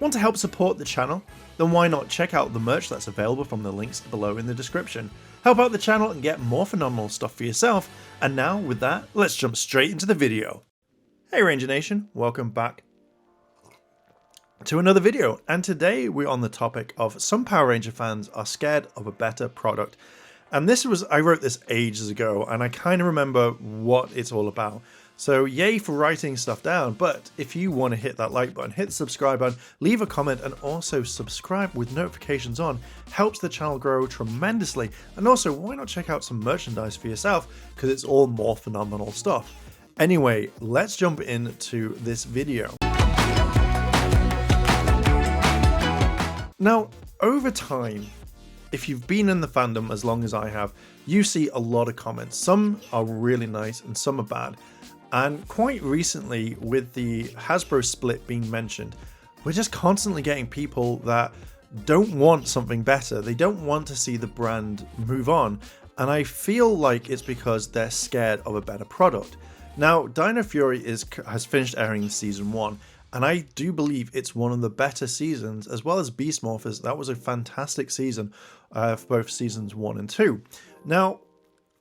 Want to help support the channel? Then why not check out the merch that's available from the links below in the description. Help out the channel and get more phenomenal stuff for yourself. And now with that, let's jump straight into the video. Hey Ranger Nation, welcome back to another video, and today we're on the topic of some Power Ranger fans are scared of a better product. And I wrote this ages ago, and I kind of remember what it's all about. So yay for writing stuff down, but if you want to hit that like button, hit the subscribe button, leave a comment, and also subscribe with notifications on, helps the channel grow tremendously. And also, why not check out some merchandise for yourself, because it's all more phenomenal stuff. Anyway, let's jump into this video. Now, over time, if you've been in the fandom as long as I have, you see a lot of comments. Some are really nice and some are bad. And quite recently, with the Hasbro split being mentioned, we're just constantly getting people that don't want something better. They don't want to see the brand move on. And I feel like it's because they're scared of a better product. Now, Dino Fury has finished airing season 1. And I do believe it's one of the better seasons, as well as Beast Morphers. That was a fantastic season for both seasons 1 and 2. Now,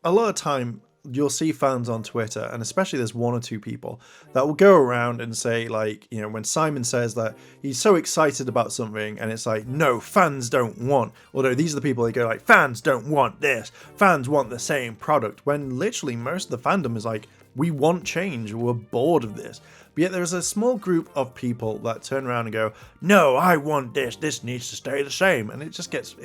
a lot of time, you'll see fans on Twitter, and especially there's one or two people that will go around and say, like, you know, when Simon says that he's so excited about something, and it's like, no, fans don't want, although these are the people that go like, fans don't want this, fans want the same product, when literally most of the fandom is like, we want change, we're bored of this. But yet there's a small group of people that turn around and go, no, I want this needs to stay the same. And it just gets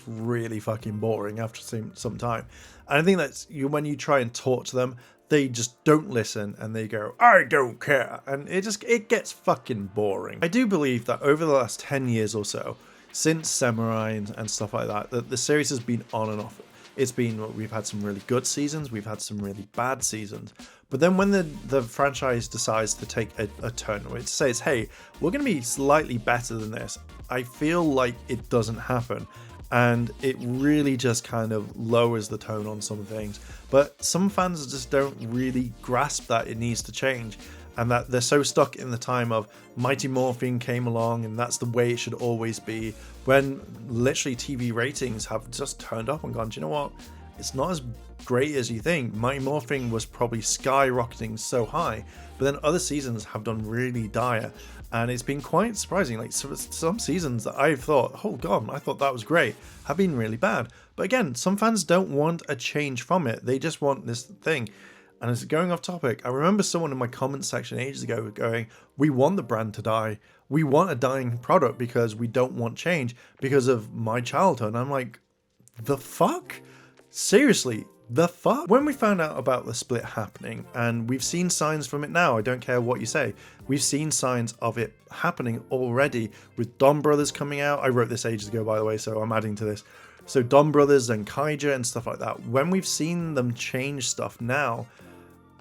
really fucking boring after some time. And I think that's when you try and talk to them, they just don't listen and they go, I don't care. And it gets fucking boring. I do believe that over the last 10 years or so, since Samurai and stuff like that, the series has been on and off. We've had some really good seasons, we've had some really bad seasons. But then when the franchise decides to take a turn, which says, hey, we're going to be slightly better than this, I feel like it doesn't happen. And it really just kind of lowers the tone on some things. But some fans just don't really grasp that it needs to change. And that they're so stuck in the time of Mighty Morphin came along and that's the way it should always be, when literally TV ratings have just turned up and gone, do you know what? It's not as great as you think. Mighty Morphin was probably skyrocketing so high, but then other seasons have done really dire. And it's been quite surprising. Like some seasons that I've thought, oh god, I thought that was great, have been really bad. But again, some fans don't want a change from it. They just want this thing. And as going off topic, I remember someone in my comment section ages ago going, we want the brand to die. We want a dying product because we don't want change because of my childhood. And I'm like, the fuck? Seriously, the fuck? When we found out about the split happening, and we've seen signs from it now, I don't care what you say, we've seen signs of it happening already with Don Brothers coming out. I wrote this ages ago, by the way, so I'm adding to this. So Don Brothers and Kaija and stuff like that, when we've seen them change stuff now,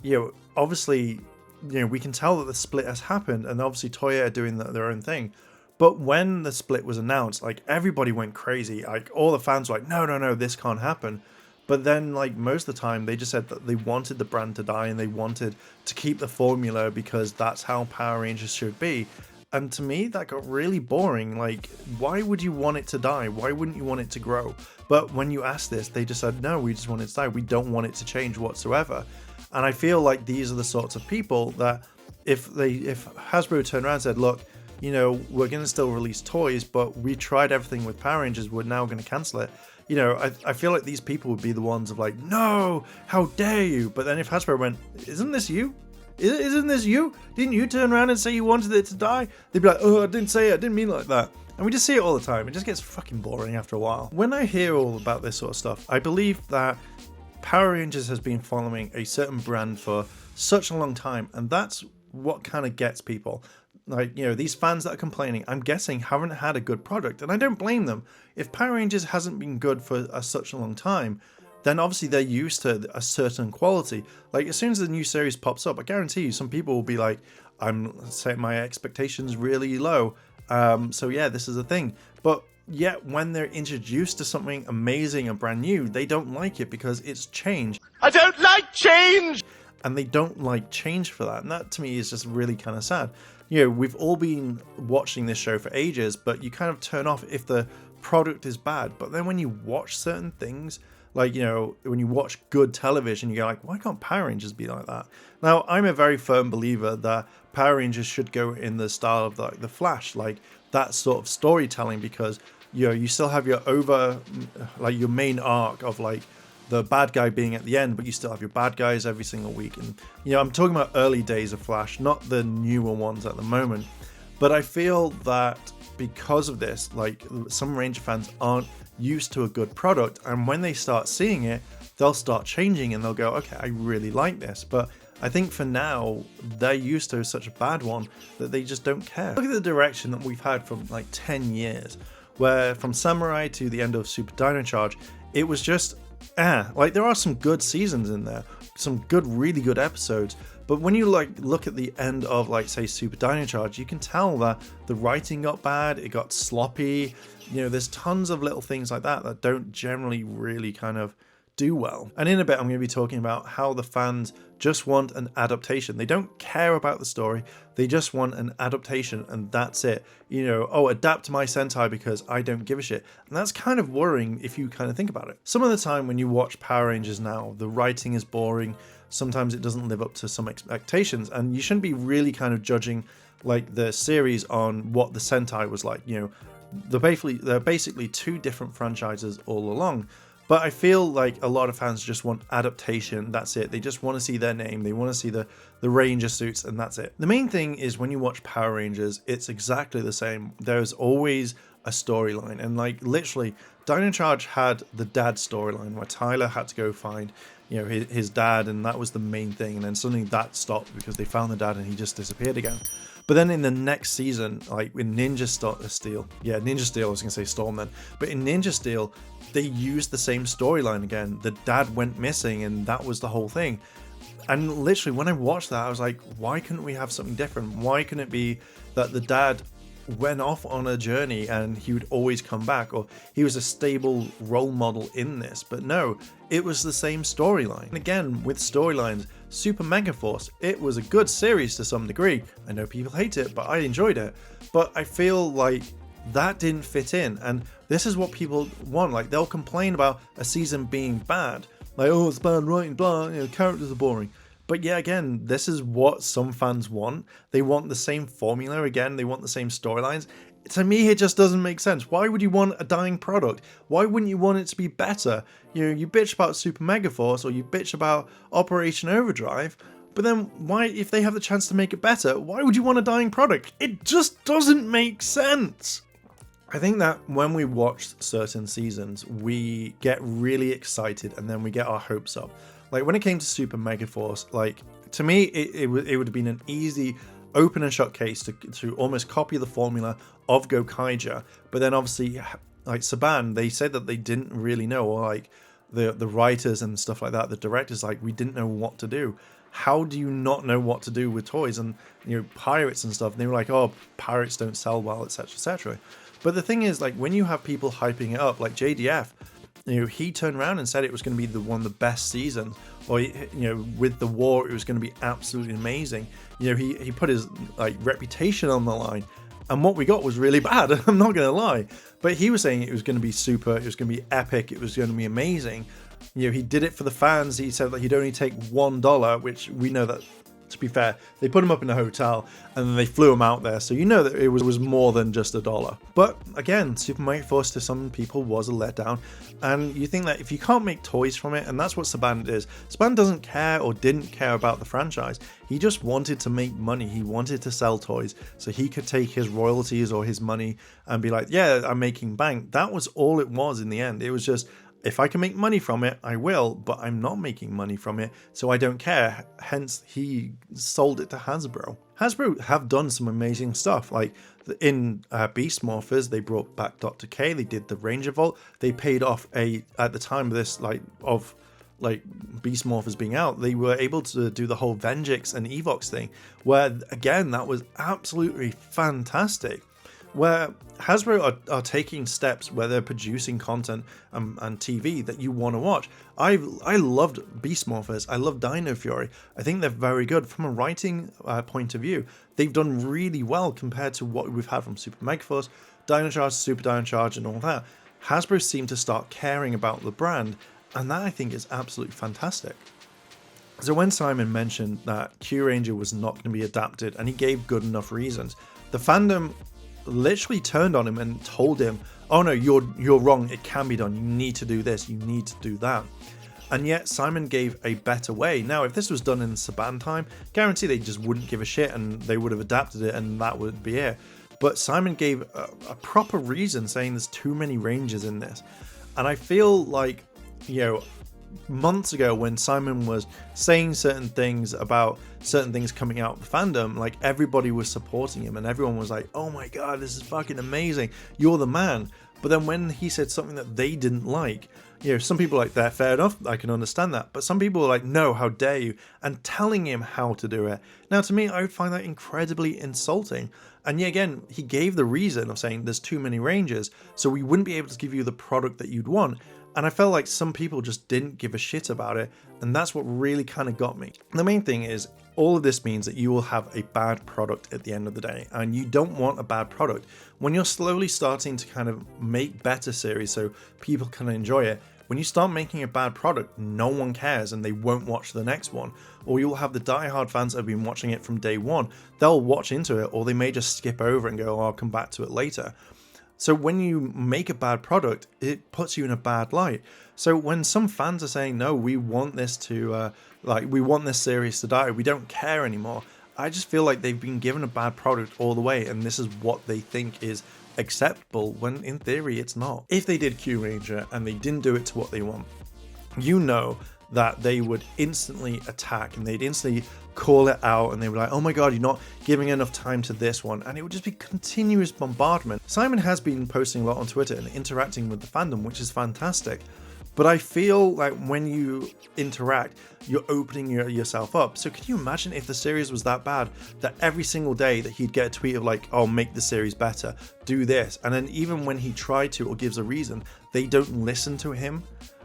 you know, obviously, you know, we can tell that the split has happened, and obviously Toei are doing their own thing. But when the split was announced, like, everybody went crazy. Like, all the fans were like, no, this can't happen. But then, like, most of the time, they just said that they wanted the brand to die and they wanted to keep the formula because that's how Power Rangers should be. And to me, that got really boring. Like, why would you want it to die? Why wouldn't you want it to grow? But when you ask this, they just said, no, we just want it to die. We don't want it to change whatsoever. And I feel like these are the sorts of people that if Hasbro turned around and said, look, you know, we're going to still release toys, but we tried everything with Power Rangers, we're now going to cancel it. You know, I feel like these people would be the ones of like, no, how dare you? But then if Hasbro went, isn't this you? Isn't this you? Didn't you turn around and say you wanted it to die? They'd be like, oh, I didn't say it, I didn't mean it like that. And we just see it all the time. It just gets fucking boring after a while. When I hear all about this sort of stuff, I believe that Power Rangers has been following a certain brand for such a long time, and that's what kind of gets people. Like, you know, these fans that are complaining, I'm guessing, haven't had a good product, and I don't blame them. If Power Rangers hasn't been good for such a long time, then obviously they're used to a certain quality. Like, as soon as the new series pops up, I guarantee you some people will be like, I'm setting my expectations really low, so yeah, this is a thing. But yet when they're introduced to something amazing and brand new, they don't like it because it's change. I don't like change! And they don't like change for that. And that to me is just really kind of sad. you know, we've all been watching this show for ages, but you kind of turn off if the product is bad. But then when you watch certain things, like, you know, when you watch good television, you go like, why can't Power Rangers be like that? Now, I'm a very firm believer that Power Rangers should go in the style of like the Flash, like that sort of storytelling, because, you know, you still have your like your main arc of like the bad guy being at the end, but you still have your bad guys every single week. And, you know, I'm talking about early days of Flash, not the newer ones at the moment. But I feel that because of this, like, some Ranger fans aren't used to a good product, and when they start seeing it, they'll start changing and they'll go, okay, I really like this. But I think for now, they're used to such a bad one that they just don't care. Look at the direction that we've had from like 10 years, where from Samurai to the end of Super Dino Charge, it was just, like, there are some good seasons in there, some good, really good episodes. But when you like look at the end of, like, say, Super Dino Charge, you can tell that the writing got bad, it got sloppy. You know, there's tons of little things like that that don't generally really kind of do well. And in a bit, I'm going to be talking about how the fans just want an adaptation. They don't care about the story. They just want an adaptation, and that's it. You know, oh, adapt my Sentai because I don't give a shit. And that's kind of worrying if you kind of think about it. Some of the time when you watch Power Rangers now, the writing is boring. Sometimes it doesn't live up to some expectations, and you shouldn't be really kind of judging like the series on what the Sentai was like. You know, they're basically two different franchises all along. But I feel like a lot of fans just want adaptation, that's it. They just want to see their name, they want to see the Ranger suits, and that's it. The main thing is when you watch Power Rangers, it's exactly the same. There's always a storyline, and like literally, Dino Charge had the dad storyline where Tyler had to go find, you know, his dad, and that was the main thing, and then suddenly that stopped because they found the dad and he just disappeared again. But then in the next season, like in Ninja Steel, I was gonna say Storm then, but in Ninja Steel, they used the same storyline again. The dad went missing, and that was the whole thing. And literally, when I watched that, I was like, why couldn't we have something different? Why couldn't it be that the dad went off on a journey and he would always come back, or he was a stable role model in this? But no, it was the same storyline. And again, with storylines, Super Mega Force, it was a good series to some degree. I know people hate it, but I enjoyed it. But I feel like that didn't fit in, and this is what people want. Like, they'll complain about a season being bad, like, oh, it's bad writing, blah, you know, characters are boring. But yeah, again, this is what some fans want. They want the same formula again. They want the same storylines. To me, it just doesn't make sense. Why would you want a dying product? Why wouldn't you want it to be better? You know, you bitch about Super Mega Force, or you bitch about Operation Overdrive, but then why, if they have the chance to make it better, why would you want a dying product? It just doesn't make sense. I think that when we watch certain seasons, we get really excited and then we get our hopes up. Like when it came to Super Mega Force, like to me, it would have been an easy open and shut case to almost copy the formula of Gokaiger. But then obviously, like Saban, they said that they didn't really know, or like the writers and stuff like that, the directors, like, we didn't know what to do. How do you not know what to do with toys and, you know, pirates and stuff? And they were like, oh, pirates don't sell well, etc., etc. But the thing is, like, when you have people hyping it up, like JDF, you know, he turned around and said it was going to be one of the best seasons, or, you know, with the war, it was going to be absolutely amazing. You know, he put his like reputation on the line, and what we got was really bad. I'm not going to lie, but he was saying it was going to be super, it was going to be epic, it was going to be amazing. You know, he did it for the fans. He said that he'd only take $1, which we know that, to be fair, they put him up in a hotel and then they flew him out there, so you know that it was more than just $1. But again, Super Mario Force to some people was a letdown, and you think that if you can't make toys from it, and that's what Saban is. Saban doesn't care or didn't care about the franchise. He just wanted to make money. He wanted to sell toys so he could take his royalties or his money and be like, yeah, I'm making bank. That was all it was in the end. It was just, if I can make money from it, I will, but I'm not making money from it, so I don't care. Hence, he sold it to Hasbro. Hasbro have done some amazing stuff. Like in Beast Morphers, they brought back Dr. K, they did the Ranger Vault, they paid off at the time of this, of Beast Morphers being out, they were able to do the whole Vengix and Evox thing, where, again, that was absolutely fantastic. where Hasbro are taking steps where they're producing content and TV that you want to watch. I loved Beast Morphers. I love Dino Fury. I think they're very good from a writing point of view. They've done really well compared to what we've had from Super Megaforce, Dino Charge, Super Dino Charge, and all that. Hasbro seemed to start caring about the brand, and that I think is absolutely fantastic. So when Simon mentioned that Q-Ranger was not going to be adapted, and he gave good enough reasons, the fandom literally turned on him and told him, oh no, you're wrong, it can be done, you need to do this, you need to do that. And yet Simon gave a better way. Now if this was done in Saban time, guarantee they just wouldn't give a shit and they would have adapted it and that would be it. But Simon gave a proper reason, saying there's too many Rangers in this. And I feel like, you know, months ago when Simon was saying certain things about certain things coming out of the fandom, like everybody was supporting him and everyone was like, oh my god, this is fucking amazing, you're the man. But then when he said something that they didn't like, you know, some people are like, that fair enough, I can understand that, but some people are like, no, how dare you, and telling him how to do it. Now to me, I would find that incredibly insulting. And yet again, he gave the reason of saying there's too many Rangers, so we wouldn't be able to give you the product that you'd want. And I felt like some people just didn't give a shit about it, and that's what really kind of got me. The main thing is, all of this means that you will have a bad product at the end of the day, and you don't want a bad product. When you're slowly starting to kind of make better series so people can enjoy it, when you start making a bad product, no one cares and they won't watch the next one. Or you'll have the diehard fans that have been watching it from day one, they'll watch into it, or they may just skip over it and go, oh, I'll come back to it later. So when you make a bad product, it puts you in a bad light. So when some fans are saying, no, we want this to, we want this series to die, we don't care anymore, I just feel like they've been given a bad product all the way, and this is what they think is acceptable, when in theory it's not. If they did Q-Ranger and they didn't do it to what they want, you know that they would instantly attack and they'd instantly call it out, and they were like, oh my god, you're not giving enough time to this one, and it would just be continuous bombardment. Simon has been posting a lot on Twitter and interacting with the fandom, which is fantastic, but I feel like when you interact, you're opening yourself up. So can you imagine if the series was that bad that every single day that he'd get a tweet of like, oh, make the series better, do this, and then even when he tried to or gives a reason, they don't listen to him?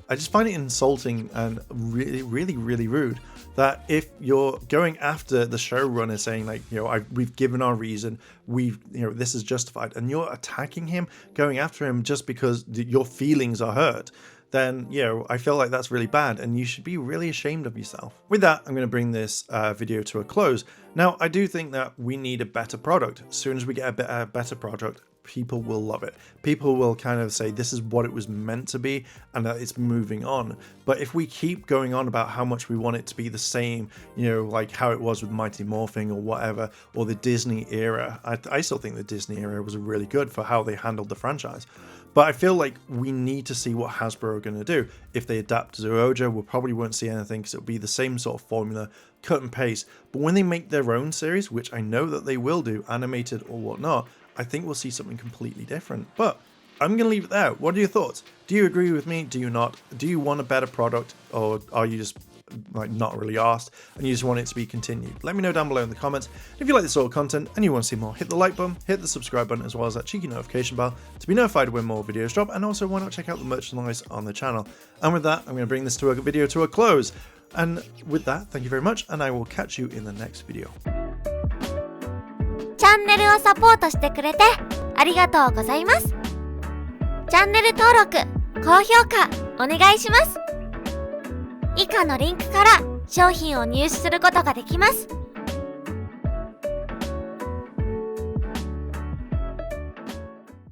I just find it insulting and really, really, really rude that if you're going after the showrunner saying like, you know, we've given our reason, this is justified, and you're attacking him, going after him just because your feelings are hurt, then, you know, I feel like that's really bad and you should be really ashamed of yourself. With that, I'm going to bring this video to a close. Now, I do think that we need a better product. As soon as we get a better product, people will love it. People will kind of say this is what it was meant to be and that it's moving on. But if we keep going on about how much we want it to be the same, you know, like how it was with Mighty Morphing or whatever, or the Disney era, I still think the Disney era was really good for how they handled the franchise. But I feel like we need to see what Hasbro are going to do. If they adapt Zooja, we probably won't see anything because it'll be the same sort of formula, cut and paste. But when they make their own series, which I know that they will do, animated or whatnot, I think we'll see something completely different. But I'm going to leave it there. What are your thoughts? Do you agree with me? Do you not? Do you want a better product, or are you just like not really asked and you just want it to be continued? Let me know down below in the comments. If you like this sort of content and you want to see more, hit the like button, hit the subscribe button, as well as that cheeky notification bell to be notified when more videos drop, and also why not check out the merchandise on the channel. And with that, I'm going to bring this video to a close, and with that, thank you very much, and I will catch you in the next video. チャンネルをサポートしてくれてありがとうございます。チャンネル登録、高評価お願いします。以下のリンクから商品を入手することができます。